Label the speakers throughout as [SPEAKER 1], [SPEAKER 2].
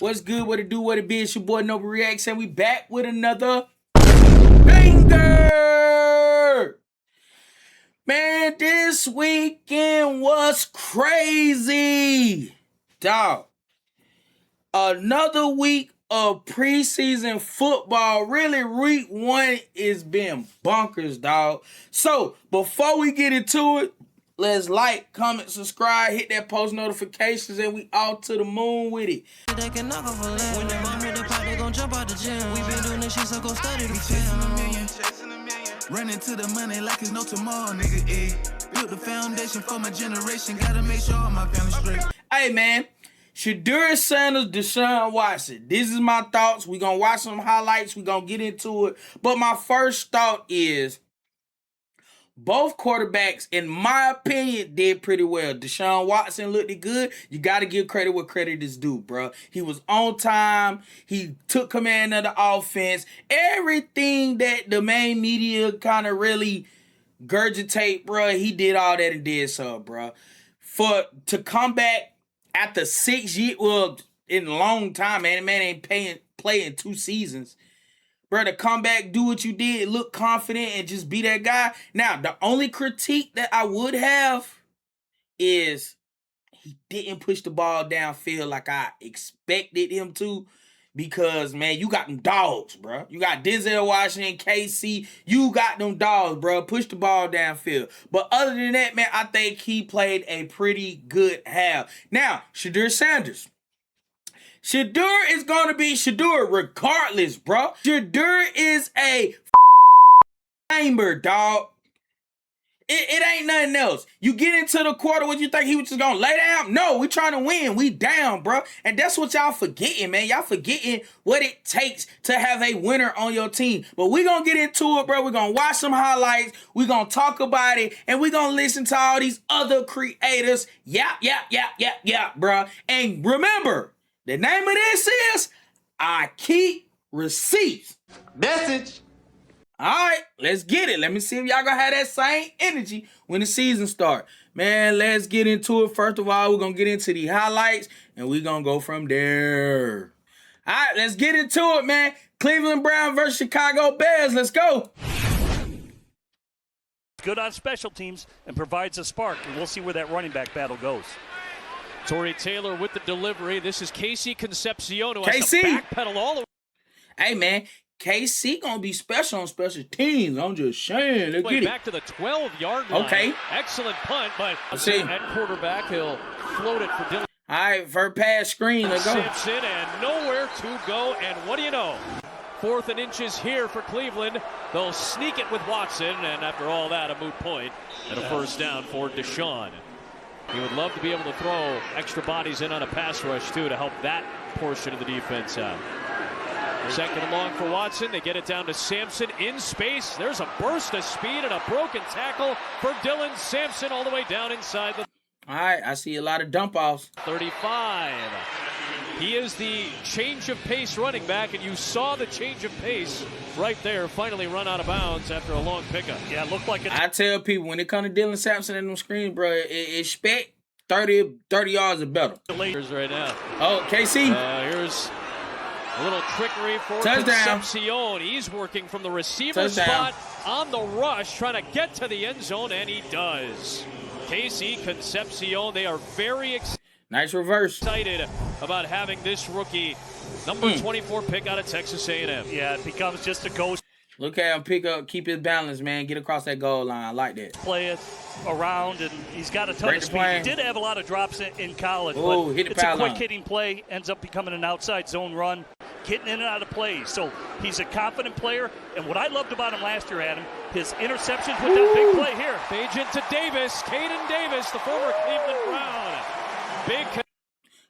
[SPEAKER 1] What's good? What it do? What it be? It's your boy Nova Reacts, and we back with another banger. Man, this weekend was crazy, dog. Another week of preseason football. Really, week one is being bonkers, dog. So before we get into it, let's like, comment, subscribe, hit that post notifications, and we out to the moon with it.
[SPEAKER 2] They can knock off a leg. When they bomb with the pot, they gon' jump out the gym. We been doing this shit, so go study the film. Running to the money like it's no tomorrow, nigga. Built the foundation for my generation. Gotta make sure all my family straight.
[SPEAKER 1] Hey, man. Shedeur Sanders, Deshaun Watson. This is my thoughts. We're going to watch some highlights. We're going to get into it. But my first thought is both quarterbacks, in my opinion, did pretty well. Deshaun Watson looked good. You got to give credit where credit is due, bro. He was on time. He took command of the offense. Everything that the main media kind of really gurgitate, bro, he did all that and did so, bro. To come back after 6 years, well, in a long time, man, the man ain't playing 2 seasons. Bro, to come back, do what you did, look confident, and just be that guy. Now, the only critique that I would have is he didn't push the ball downfield like I expected him to. Because, man, you got them dogs, bro. You got Denzel Washington, KC. You got them dogs, bro. Push the ball downfield. But other than that, man, I think he played a pretty good half. Now, Shedeur Sanders. Shedeur is going to be Shedeur regardless, bro. Shedeur is a gamer, dog. It ain't nothing else. You get into the quarter, what you think he was just going to lay down? No, we trying to win. We down, bro. And that's what y'all forgetting, man. Y'all forgetting what it takes to have a winner on your team. But we going to get into it, bro. We're going to watch some highlights. We're going to talk about it. And we're going to listen to all these other creators. Yap, bro. And remember, the name of this is I Keep Receipts.
[SPEAKER 3] Message.
[SPEAKER 1] All right, let's get it. Let me see if y'all gonna have that same energy when the season starts. Man, let's get into it. First of all, we're gonna get into the highlights, and we're gonna go from there. All right, let's get into it, man. Cleveland Browns versus Chicago Bears. Let's go.
[SPEAKER 4] Good on special teams and provides a spark, and we'll see where that running back battle goes.
[SPEAKER 5] Torrey Taylor with the delivery. This is Casey Concepcion who has
[SPEAKER 1] KC.
[SPEAKER 5] to backpedal all the way.
[SPEAKER 1] Hey, man. KC gonna be special on special teams. I'm just saying. Let's get it.
[SPEAKER 5] Back to the 12-yard line.
[SPEAKER 1] Okay.
[SPEAKER 5] Excellent punt, but
[SPEAKER 1] see.
[SPEAKER 5] At quarterback, he'll float it for Dylan.
[SPEAKER 1] All right, for pass screen. Let's go.
[SPEAKER 5] Simpson and nowhere to go. And what do you know? 4th and inches here for Cleveland. They'll sneak it with Watson, and after all that, a moot point and a first down for Deshaun. He would love to be able to throw extra bodies in on a pass rush, too, to help that portion of the defense out. 2nd and long for Watson. They get it down to Sampson in space. There's a burst of speed and a broken tackle for Dylan Sampson all the way down inside the...
[SPEAKER 1] All right, I see a lot of dump-offs.
[SPEAKER 5] 35. He is the change of pace running back, and you saw the change of pace right there, finally run out of bounds after a long pickup.
[SPEAKER 4] Yeah, it looked like it.
[SPEAKER 1] I tell people, when it comes to Dylan Sampson in them screens, bro, expect 30 yards or better.
[SPEAKER 5] Right now.
[SPEAKER 1] Oh, KC.
[SPEAKER 5] Here's a little trickery for
[SPEAKER 1] Touchdown.
[SPEAKER 5] Concepcion. He's working from the receiver spot on the rush, trying to get to the end zone, and he does. Casey Concepcion, they are very
[SPEAKER 1] nice reverse.
[SPEAKER 5] excited about having this rookie, number 24 pick out of Texas A&M.
[SPEAKER 4] Yeah, it becomes just a ghost.
[SPEAKER 1] Look at him pick up, keep his balance, man. Get across that goal line. I like that.
[SPEAKER 4] Play it around, and he's got a ton of speed. He did have a lot of drops in college,
[SPEAKER 1] but
[SPEAKER 4] it's a quick hitting play, ends up becoming an outside zone run, getting in and out of plays. So he's a confident player, and what I loved about him last year, Adam, his interceptions with that big play here.
[SPEAKER 5] Fade to Davis, Caden Davis, the former Cleveland Brown. Big.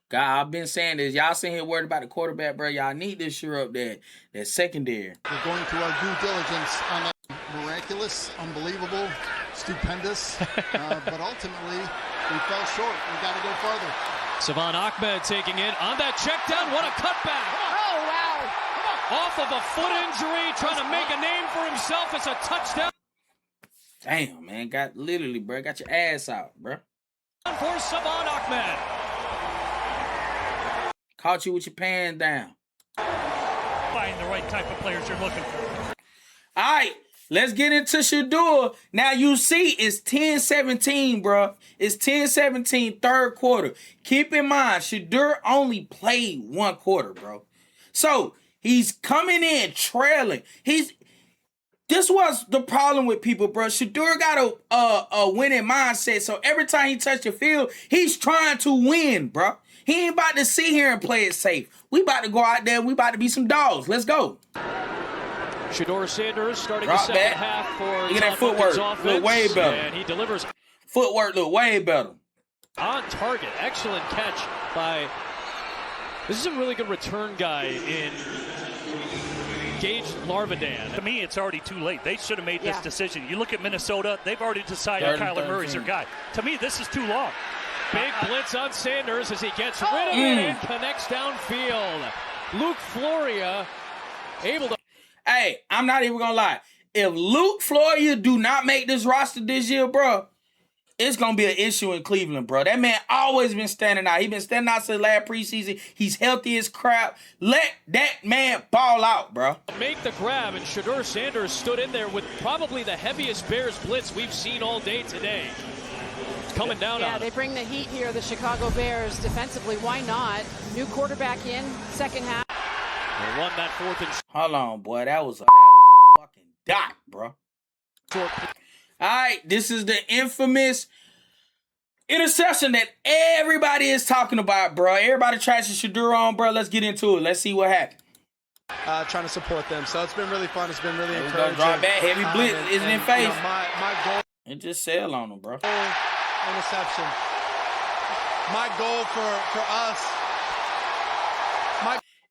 [SPEAKER 1] God, I've been saying this. Y'all sitting here worried about the quarterback, bro. Y'all need to sure up that secondary.
[SPEAKER 6] We're going through our due diligence on that miraculous, unbelievable, stupendous, but ultimately we fell short. We got to go farther.
[SPEAKER 5] Savon Ahmed taking it on that check down. What a cutback.
[SPEAKER 6] Oh, wow.
[SPEAKER 5] Off of a foot injury, trying to make a name for himself. It's a touchdown.
[SPEAKER 1] Damn, man. Got your ass out, bro.
[SPEAKER 5] For Savon Ahmed.
[SPEAKER 1] Caught you with your pants down.
[SPEAKER 4] Find the right type of players you're looking for.
[SPEAKER 1] All right, let's get into Shedeur. Now, you see, it's 10-17, bro. It's 10-17, third quarter. Keep in mind, Shedeur only played one quarter, bro. So, he's coming in trailing. This was the problem with people, bro. Shedeur got a winning mindset, so every time he touch the field, he's trying to win, bro. He ain't about to sit here and play it safe. We about to go out there. We about to be some dogs. Let's go.
[SPEAKER 5] Shedeur Sanders starting
[SPEAKER 1] Drop
[SPEAKER 5] the second
[SPEAKER 1] back.
[SPEAKER 5] half for
[SPEAKER 1] Look at that
[SPEAKER 5] Tom Duncan's
[SPEAKER 1] footwork.
[SPEAKER 5] offense,
[SPEAKER 1] Look way better.
[SPEAKER 5] and he delivers
[SPEAKER 1] Footwork look way better.
[SPEAKER 5] on target. Excellent catch by. This is a really good return guy in Gage Larvadan.
[SPEAKER 4] To me, it's already too late. They should have made this decision. You look at Minnesota, they've already decided Kyler Murray's their guy. To me, this is too long.
[SPEAKER 5] Big blitz on Sanders as he gets rid of it and connects downfield. Luke Floria able to.
[SPEAKER 1] Hey, I'm not even gonna lie. If Luke Floria do not make this roster this year, bro, it's gonna be an issue in Cleveland, bro. That man always been standing out. He been standing out since last preseason. He's healthy as crap. Let that man ball out, bro.
[SPEAKER 5] Make the grab, and Shedeur Sanders stood in there with probably the heaviest Bears blitz we've seen all day today. It's coming down on
[SPEAKER 3] they
[SPEAKER 5] him.
[SPEAKER 3] bring the heat here, the Chicago Bears defensively. Why not? New quarterback in, second half.
[SPEAKER 5] They won that fourth and
[SPEAKER 1] Hold on, boy. That was a fucking dot, bro.
[SPEAKER 5] short.
[SPEAKER 1] All right, this is the infamous interception that everybody is talking about, bro. Everybody trashing Shedeur on, bro. Let's get into it. Let's see what happened.
[SPEAKER 7] Trying to support them. So it's been really fun. It's been really
[SPEAKER 1] There we go.
[SPEAKER 7] encouraging.
[SPEAKER 1] Drop back. Heavy blitz. Isn't in face.
[SPEAKER 7] My goal
[SPEAKER 1] And just sail on him, bro.
[SPEAKER 7] interception. My goal for us.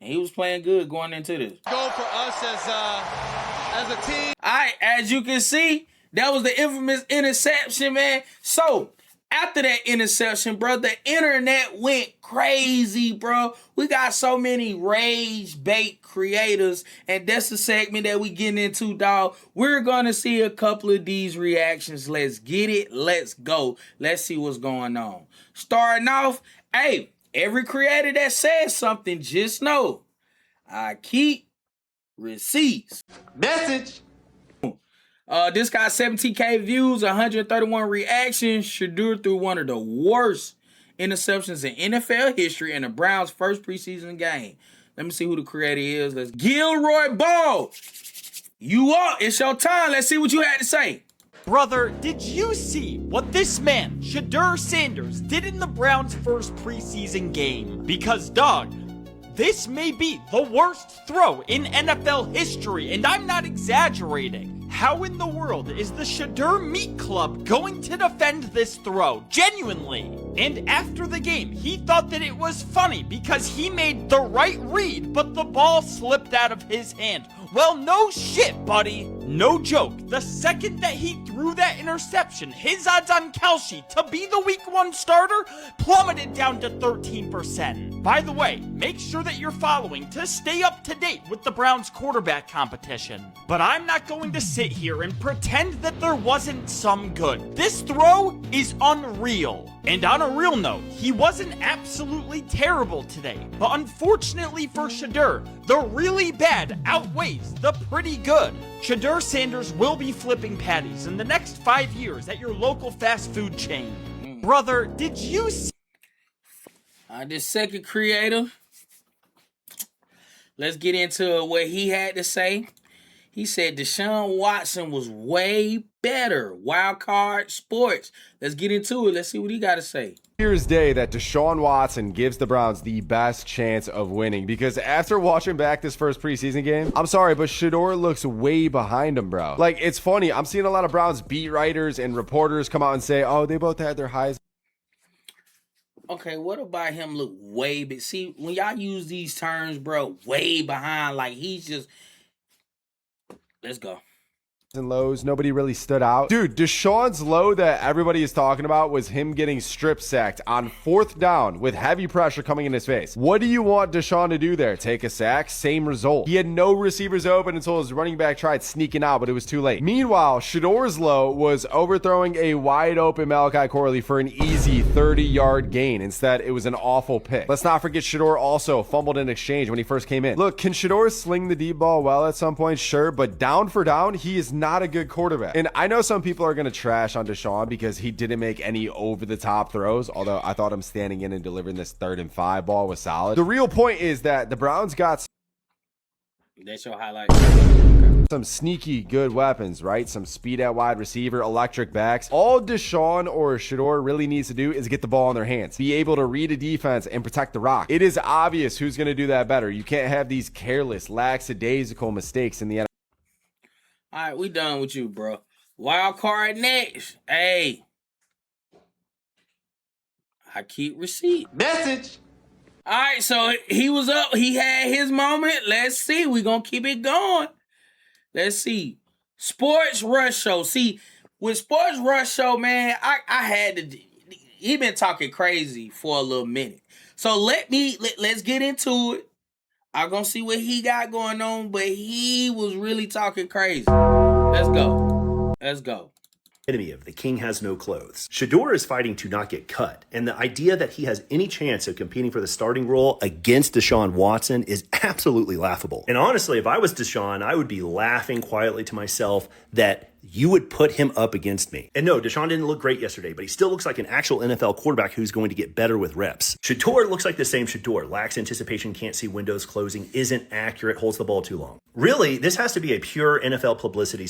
[SPEAKER 1] And he was playing good going into this.
[SPEAKER 7] Goal for us as a team.
[SPEAKER 1] All right, as you can see, that was the infamous interception, man. So, after that interception, bro, the internet went crazy, bro. We got so many rage bait creators, and that's the segment that we getting into, dog. We're going to see a couple of these reactions. Let's get it. Let's go. Let's see what's going on. Starting off, hey, every creator that says something, just know I keep receipts.
[SPEAKER 7] Message.
[SPEAKER 1] This got 17K views, 131 reactions. Shedeur threw one of the worst interceptions in NFL history in the Browns' first preseason game. Let me see who the creator is. Let's Gilroy Ball. You up? It's your time. Let's see what you had to say.
[SPEAKER 8] Brother, did you see what this man, Shedeur Sanders, did in the Browns' first preseason game? Because, dog, this may be the worst throw in NFL history, and I'm not exaggerating. How in the world is the Shedeur Meat Club going to defend this throw? Genuinely. And after the game, he thought that it was funny because he made the right read, but the ball slipped out of his hand. Well, no shit, buddy. No joke. The second that he threw that interception, his odds on Kelce to be the week 1 starter plummeted down to 13%. By the way, make sure that you're following to stay up to date with the Browns quarterback competition. But I'm not going to sit here and pretend that there wasn't some good. This throw is unreal. And on a real note, he wasn't absolutely terrible today. But unfortunately for Shedeur, the really bad outweighs the pretty good. Shedeur Sanders will be flipping patties in the next 5 years at your local fast food chain. Brother, did you see?
[SPEAKER 1] This second creator, let's get into what he had to say. He said Deshaun Watson was way better. Wildcard Sports. Let's get into it. Let's see what he got to say.
[SPEAKER 9] Here's day that Deshaun Watson gives the Browns the best chance of winning, because after watching back this first preseason game, I'm sorry, but Shedeur looks way behind him, bro. Like, it's funny. I'm seeing a lot of Browns beat writers and reporters come out and say, oh, they both had their highs.
[SPEAKER 1] Okay, what about him look way big? See, when y'all use these terms, bro, way behind, like he's just... Let's go.
[SPEAKER 9] and lows, nobody really stood out. Dude, Deshaun's low that everybody is talking about was him getting strip sacked on 4th down with heavy pressure coming in his face. What do you want Deshaun to do there? Take a sack? Same result. He had no receivers open until his running back tried sneaking out, but it was too late. Meanwhile, Shedeur's low was overthrowing a wide open Malachi Corley for an easy 30-yard gain. Instead, it was an awful pick. Let's not forget Shedeur also fumbled in exchange when he first came in. Look, can Shedeur sling the deep ball well at some point? Sure, but down for down, he is not a good quarterback. And I know some people are going to trash on Deshaun because he didn't make any over-the-top throws, although I thought him standing in and delivering this 3rd and 5 ball was solid. The real point is that the Browns got
[SPEAKER 1] That's your highlight.
[SPEAKER 9] some sneaky good weapons, right? Some speed at wide receiver, electric backs. All Deshaun or Shedeur really needs to do is get the ball in their hands, be able to read a defense and protect the rock. It is obvious who's going to do that better. You can't have these careless, lackadaisical mistakes in the NFL.
[SPEAKER 1] All right, we done with you, bro. Wild card next. Hey, I keep receipt.
[SPEAKER 2] Message.
[SPEAKER 1] All right, so he was up. He had his moment. Let's see. We're going to keep it going. Let's see. Sports Rush Show. See, with Sports Rush Show, man, I had to. He been talking crazy for a little minute. So let's get into it. I'm going to see what he got going on, but he was really talking crazy. Let's go. Let's go.
[SPEAKER 10] Enemy of the king has no clothes. Shedeur is fighting to not get cut, and the idea that he has any chance of competing for the starting role against Deshaun Watson is absolutely laughable. And honestly, if I was Deshaun, I would be laughing quietly to myself that you would put him up against me. And no, Deshaun didn't look great yesterday, but he still looks like an actual NFL quarterback who's going to get better with reps. Shedeur looks like the same Shedeur. Lacks anticipation, can't see windows closing, isn't accurate, holds the ball too long. Really, this has to be a pure NFL publicity.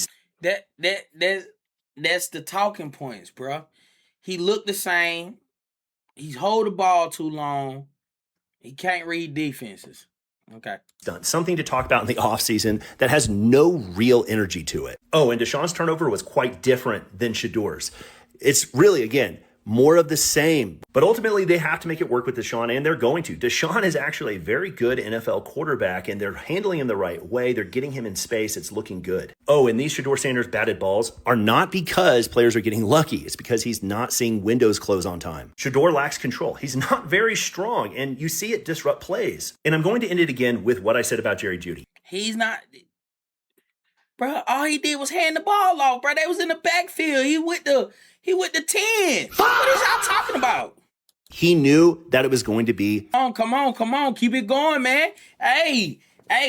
[SPEAKER 1] That's the talking points, bro. He looked the same. He's hold the ball too long. He can't read defenses. Okay.
[SPEAKER 10] Done something to talk about in the offseason that has no real energy to it. Oh, and Deshaun's turnover was quite different than Shedeur's. It's really, again, more of the same. But ultimately, they have to make it work with Deshaun, and they're going to. Deshaun is actually a very good NFL quarterback, and they're handling him the right way. They're getting him in space. It's looking good. Oh, and these Shedeur Sanders batted balls are not because players are getting lucky. It's because he's not seeing windows close on time. Shedeur lacks control. He's not very strong, and you see it disrupt plays. And I'm going to end it again with what I said about Jerry Jeudy.
[SPEAKER 1] He's not... Bro, all he did was hand the ball off, bro. They was in the backfield. He with the 10. What is y'all talking about?
[SPEAKER 10] He knew that it was going to be...
[SPEAKER 1] Come on. Keep it going, man. Hey,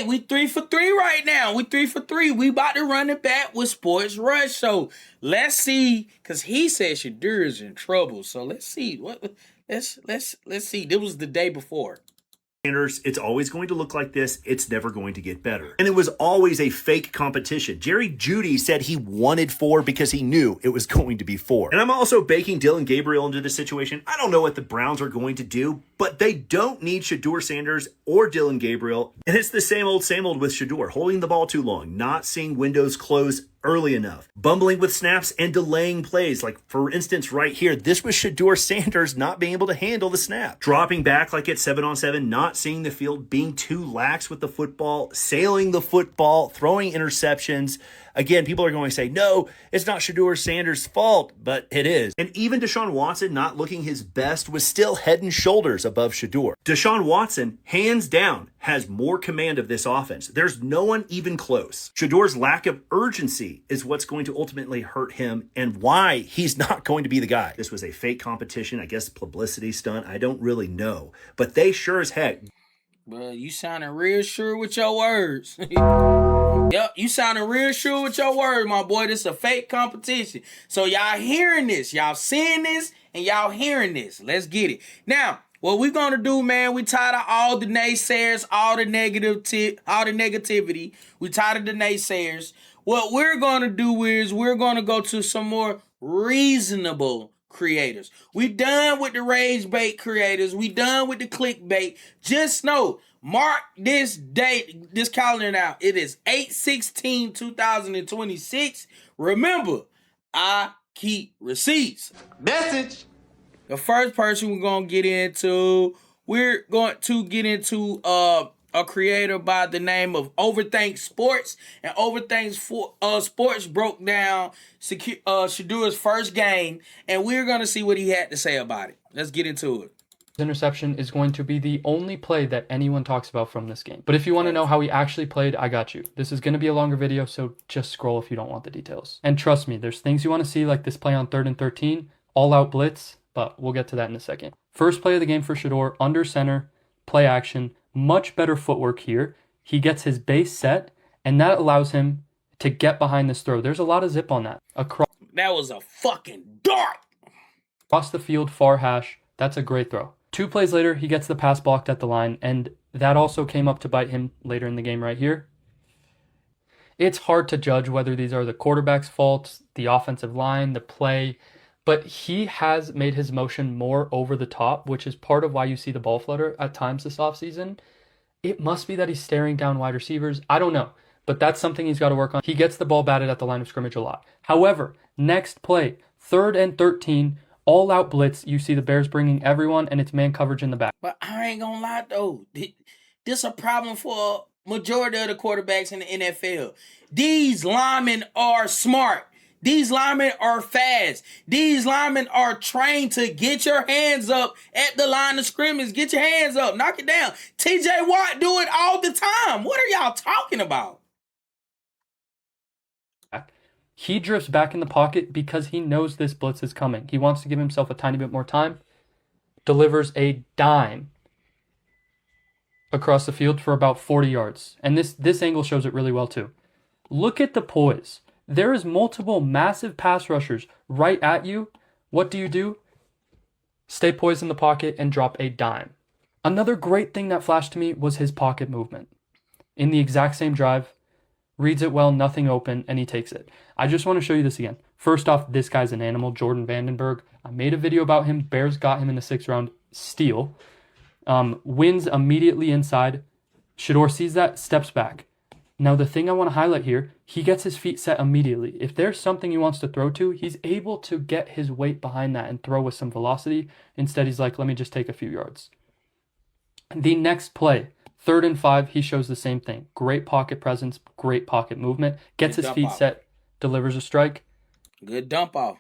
[SPEAKER 1] we 3 for 3 right now. We 3 for 3. We about to run it back with Sports Rush. So let's see, because he said Shedeur is in trouble. So let's see. Let's see. This was the day before.
[SPEAKER 10] It's always going to look like this. It's never going to get better. And it was always a fake competition. Jerry Jeudy said he wanted 4 because he knew it was going to be 4. And I'm also baking Dillon Gabriel into this situation. I don't know what the Browns are going to do, but they don't need Shedeur Sanders or Dillon Gabriel. And it's the same old with Shedeur, holding the ball too long, not seeing windows close early enough, bumbling with snaps and delaying plays. Like, for instance, right here, this was Shedeur Sanders not being able to handle the snap, dropping back like it's 7-on-7, not seeing the field, being too lax with the football, sailing the football, throwing interceptions. Again, people are going to say, no, it's not Shedeur Sanders' fault, but it is. And even Deshaun Watson not looking his best was still head and shoulders above Shedeur. Deshaun Watson, hands down, has more command of this offense. There's no one even close. Shedeur's lack of urgency is what's going to ultimately hurt him and why he's not going to be the guy. This was a fake competition, I guess publicity stunt, I don't really know. But they sure as heck...
[SPEAKER 1] Well, you sounding real sure with your words. Yep, you sounding real sure with your words, my boy. This is a fake competition. So y'all hearing this, y'all seeing this, and y'all hearing this. Let's get it. Now, what we gonna do, man, we tired of all the naysayers, all the negativity. We tired of the naysayers. What we're gonna do is we're gonna go to some more reasonable creators. We done with the rage bait creators. We done with the clickbait. Just know, mark this date, this calendar now. It is 8/16/2026. Remember, I keep receipts.
[SPEAKER 2] Message.
[SPEAKER 1] The first person we're going to get into a creator by the name of Overthink Sports, and Overthink Sports broke down Shedeur's first game, and we're going to see what he had to say about it. Let's get into it.
[SPEAKER 11] Interception is going to be the only play that anyone talks about from this game. But if you want to know how he actually played, I got you. This is going to be a longer video, so just scroll if you don't want the details. And trust me, there's things you want to see, like this play on 3rd and 13, all-out blitz, but we'll get to that in a second. First play of the game for Shedeur, under center, play action, much better footwork here. He gets his base set, and that allows him to get behind this throw. There's a lot of zip on that.
[SPEAKER 1] That was a fucking dart.
[SPEAKER 11] Across the field, far hash. That's a great throw. 2 plays later, he gets the pass blocked at the line, and that also came up to bite him later in the game right here. It's hard to judge whether these are the quarterback's faults, the offensive line, the play, but he has made his motion more over the top, which is part of why you see the ball flutter at times this offseason. It must be that he's staring down wide receivers. I don't know, but that's something he's got to work on. He gets the ball batted at the line of scrimmage a lot. However, next play, 3rd and 13, all-out blitz. You see the Bears bringing everyone, and it's man coverage in the back.
[SPEAKER 1] But I ain't gonna lie, though. This a problem for a majority of the quarterbacks in the NFL. These linemen are smart. These linemen are fast. These linemen are trained to get your hands up at the line of scrimmage. Get your hands up. Knock it down. TJ Watt do it all the time. What are y'all talking about?
[SPEAKER 11] He drifts back in the pocket because he knows this blitz is coming. He wants to give himself a tiny bit more time. Delivers a dime across the field for about 40 yards. And this angle shows it really well too. Look at the poise. There is multiple massive pass rushers right at you. What do? Stay poised in the pocket and drop a dime. Another great thing that flashed to me was his pocket movement. In the exact same drive, reads it well, nothing open, and he takes it. I just want to show you this again. First off, this guy's an animal, Jordan Vandenberg. I made a video about him. Bears got him in the 6th round. Steal. Wins immediately inside. Shedeur sees that, steps back. Now, the thing I want to highlight here, he gets his feet set immediately. If there's something he wants to throw to, he's able to get his weight behind that and throw with some velocity. Instead, he's like, let me just take a few yards. The next play, 3rd and 5, he shows the same thing. Great pocket presence, great pocket movement, gets his feet set, delivers a strike.
[SPEAKER 1] Good dump off.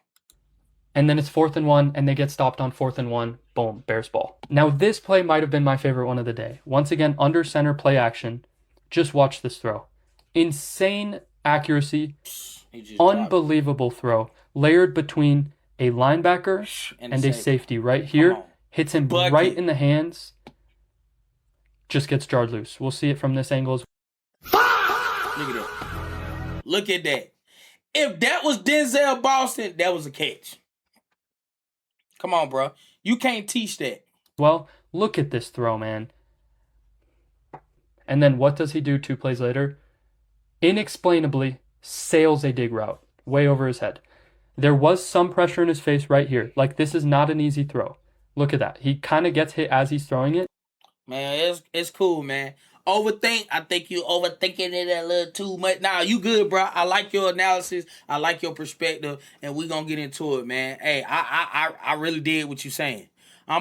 [SPEAKER 11] And then it's 4th and 1, and they get stopped on 4th and 1. Boom, Bears ball. Now, this play might have been my favorite one of the day. Once again, under center play action. Just watch this throw. Insane accuracy, unbelievable throw. Layered between a linebacker and a safety right here. Hits him right in the hands. Just gets jarred loose. We'll see it from this angle as well.
[SPEAKER 1] Look at that. Look at that. If that was Denzel Boston, that was a catch. Come on, bro. You can't teach that.
[SPEAKER 11] Well, look at this throw, man. And then what does he do 2 plays later? Inexplainably sails a dig route way over his head. There was some pressure in his face right here. Like, this is not an easy throw. Look at that. He kind of gets hit as he's throwing it.
[SPEAKER 1] Man, it's cool, man. Overthink. I think you overthinking it a little too much. Nah, you good, bro. I like your analysis. I like your perspective, and we gonna get into it, man. Hey, I really did what you saying.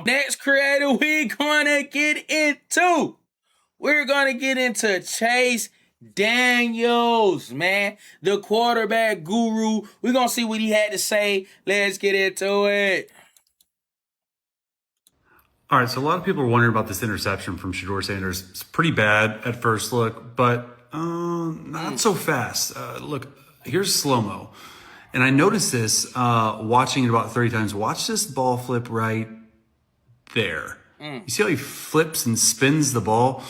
[SPEAKER 1] Next creator we're gonna get into. We're gonna get into Chase Daniels, man, the quarterback guru. We're gonna see what he had to say. Let's get into it.
[SPEAKER 12] All right, so a lot of people are wondering about this interception from Shedeur Sanders. It's pretty bad at first look, but not so fast. Look, here's slow-mo. And I noticed this watching it about 30 times. Watch this ball flip right there. You see how he flips and spins the ball?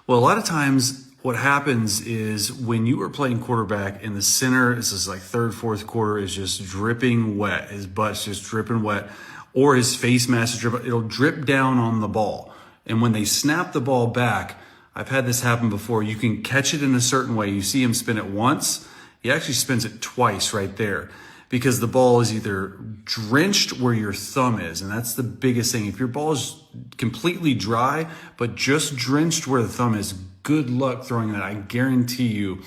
[SPEAKER 12] Well, a lot of times what happens is when you are playing quarterback in the center, this is like 3rd, 4th quarter, is just dripping wet. His butt's just dripping wet. Or his face mask is dripping. It'll drip down on the ball. And when they snap the ball back, I've had this happen before. You can catch it in a certain way. You see him spin it once. He actually spins it twice right there because the ball is either drenched where your thumb is. And that's the biggest thing. If your ball is completely dry, but just drenched where the thumb is, good luck throwing that. I guarantee you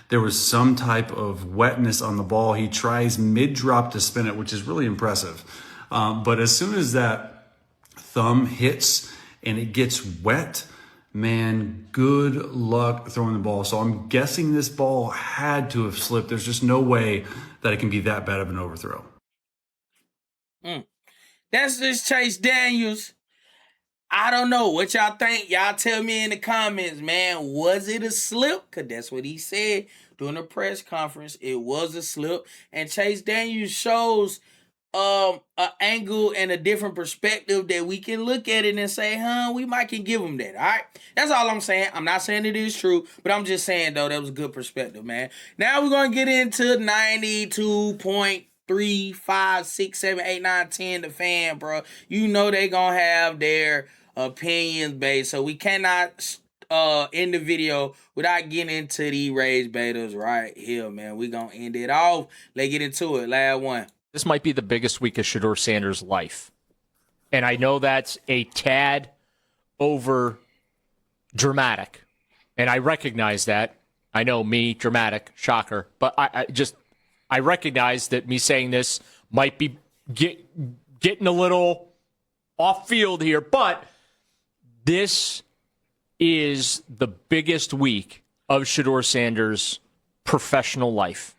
[SPEAKER 12] there was some type of wetness on the ball. He tries mid-drop to spin it, which is really impressive. But as soon as that thumb hits and it gets wet, man, good luck throwing the ball. So I'm guessing this ball had to have slipped. There's just no way that it can be that bad of an overthrow.
[SPEAKER 1] That's just Chase Daniels. I don't know what y'all think. Y'all tell me in the comments, man. Was it a slip? Because that's what he said during the press conference. It was a slip. And Chase Daniels shows an angle and a different perspective that we can look at it and say, we might can give him that. All right? That's all I'm saying. I'm not saying it is true, but I'm just saying, though, that was a good perspective, man. Now we're going to get into 92.3, 5, 6, 7, 8, 9, 10, the fan, bro. You know they going to have their opinions based, so we cannot end the video without getting into the Rays betas right here, man. We gonna end it off. Let's get into it. Last one.
[SPEAKER 5] This might be the biggest week of Shedeur Sanders' life. And I know that's a tad over dramatic. And I recognize that. I know me, dramatic, shocker. But I recognize that me saying this might be getting a little off field here. But this is the biggest week of Shedeur Sanders' professional life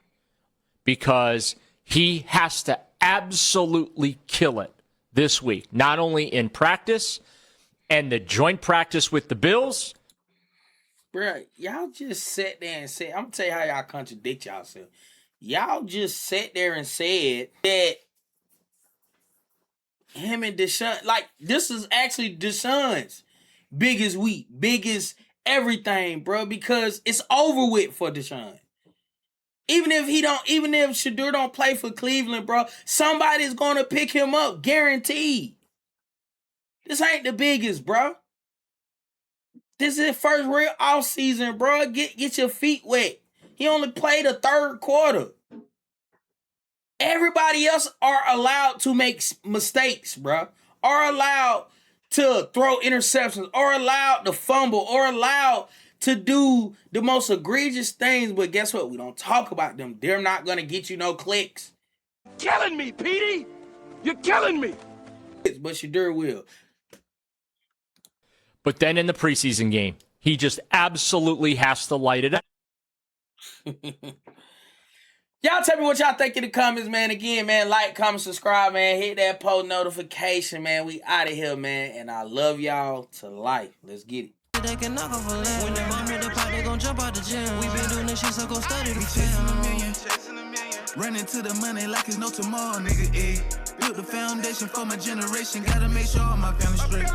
[SPEAKER 5] because he has to absolutely kill it this week, not only in practice and the joint practice with the Bills.
[SPEAKER 1] Bro, y'all just sat there and said, I'm going to tell you how y'all contradict yourself. Y'all just sat there and said that him and Deshaun, like, this is actually Deshaun's biggest week, biggest everything, bro, because it's over with for Deshaun. Even if Shedeur don't play for Cleveland, bro, somebody's gonna pick him up, guaranteed. This ain't the biggest, bro. This is his first real off season, bro. Get your feet wet. He only played a third quarter. Everybody else are allowed to make mistakes, bro. Are allowed to throw interceptions, or allowed to fumble, or allowed to do the most egregious things. But guess what? We don't talk about them. They're not going to get you no clicks.
[SPEAKER 13] Killing me, Petey. You're killing me.
[SPEAKER 1] But Shedeur will.
[SPEAKER 5] But then in the preseason game, he just absolutely has to light it up.
[SPEAKER 1] Y'all tell me what y'all think in the comments, man. Again, man, like, comment, subscribe, man. Hit that post notification, man. We out of here, man. And I love y'all to life. Let's get it.
[SPEAKER 2] They can knock off a leg. When they bomb hit the pot, they gon' jump out the gym. We been doing this shit, so go study the film. Running to the money like it's no tomorrow, nigga, Built the foundation for my generation. Gotta make sure all my family straight.